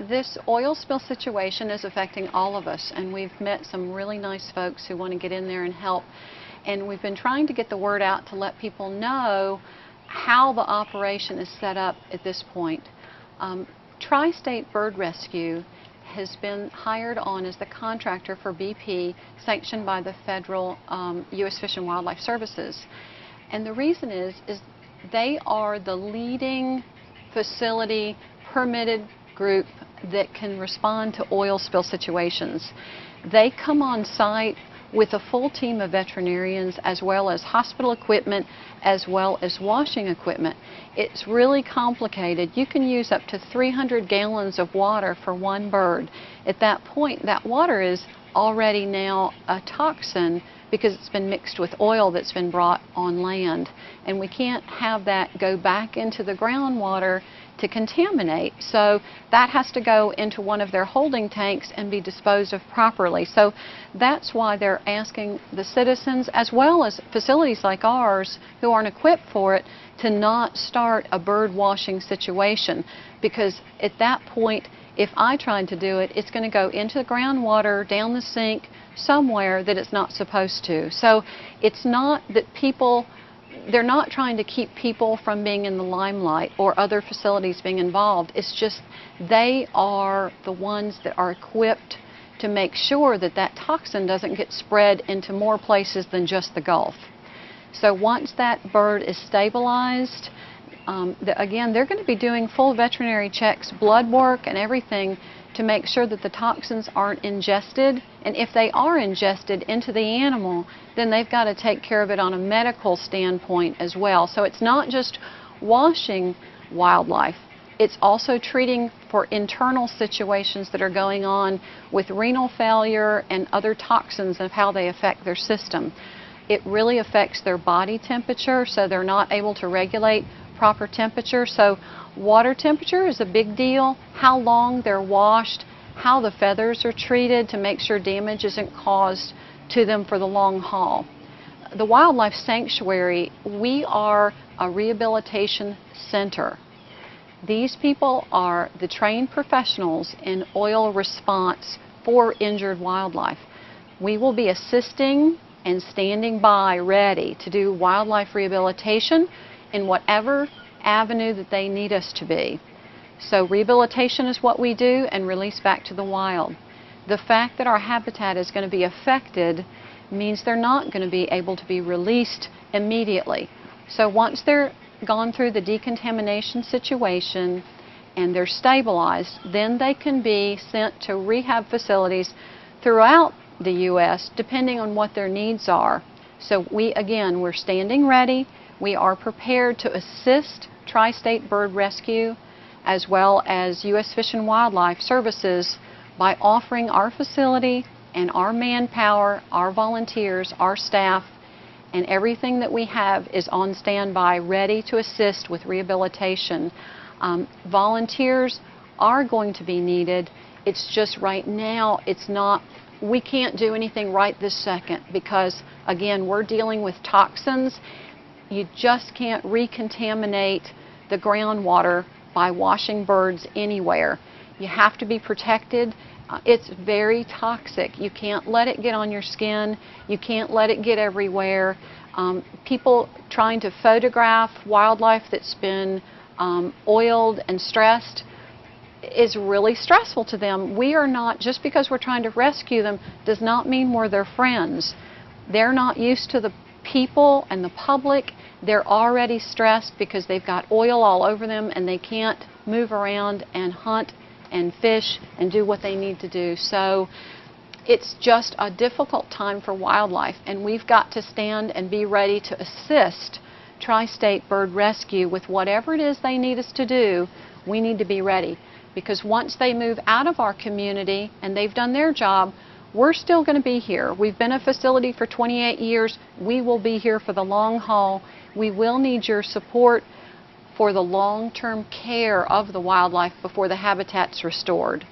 This oil spill situation is affecting all of us, and we've met some really nice folks who want to get in there and help. And we've been trying to get the word out to let people know how the operation is set up at this point. Tri-State Bird Rescue has been hired on as the contractor for BP, sanctioned by the federal U.S. Fish and Wildlife Services. And the reason is they are the leading facility permitted group that can respond to oil spill situations. They come on site with a full team of veterinarians, as well as hospital equipment, as well as washing equipment. It's really complicated. You can use up to 300 gallons of water for one bird. At that point, that water is already now a toxin because it's been mixed with oil that's been brought on land. And we can't have that go back into the groundwater to contaminate. So that has to go into one of their holding tanks and be disposed of properly. So that's why they're asking the citizens, as well as facilities like ours who aren't equipped for it, to not start a bird washing situation, because at that point, if I tried to do it, it's going to go into the groundwater, down the sink, somewhere that it's not supposed to. So it's not that they're not trying to keep people from being in the limelight or other facilities being involved. It's just they are the ones that are equipped to make sure that that toxin doesn't get spread into more places than just the Gulf. So once that bird is stabilized, again, they're going to be doing full veterinary checks, blood work and everything to make sure that the toxins aren't ingested. And if they are ingested into the animal, then they've got to take care of it on a medical standpoint as well. So it's not just washing wildlife, it's also treating for internal situations that are going on with renal failure and other toxins of how they affect their system. It really affects their body temperature, so they're not able to regulate proper temperature. So water temperature is a big deal, how long they're washed, how the feathers are treated to make sure damage isn't caused to them for the long haul. The Wildlife Sanctuary, we are a rehabilitation center. These people are the trained professionals in oil response for injured wildlife. We will be assisting and standing by ready to do wildlife rehabilitation in whatever avenue that they need us to be. So rehabilitation is what we do, and release back to the wild. The fact that our habitat is going to be affected means they're not going to be able to be released immediately. So once they're gone through the decontamination situation and they're stabilized, then they can be sent to rehab facilities throughout the U.S. depending on what their needs are. So we're standing ready. We are prepared to assist Tri-State Bird Rescue as well as U.S. Fish and Wildlife Services by offering our facility and our manpower, our volunteers, our staff, and everything that we have is on standby, ready to assist with rehabilitation. Volunteers are going to be needed. It's just right now, we can't do anything right this second because, again, we're dealing with toxins. You just can't recontaminate the groundwater by washing birds anywhere. You have to be protected. It's very toxic. You can't let it get on your skin. You can't let it get everywhere. People trying to photograph wildlife that's been oiled and stressed is really stressful to them. We are not, just because we're trying to rescue them, does not mean we're their friends. They're not used to the people and the public. They're already stressed because they've got oil all over them and they can't move around and hunt and fish and do what they need to do. So it's just a difficult time for wildlife, and we've got to stand and be ready to assist Tri-State Bird Rescue with whatever it is they need us to do. We need to be ready, because once they move out of our community and they've done their job, we're still going to be here. We've been a facility for 28 years. We will be here for the long haul. We will need your support for the long-term care of the wildlife before the habitat's restored.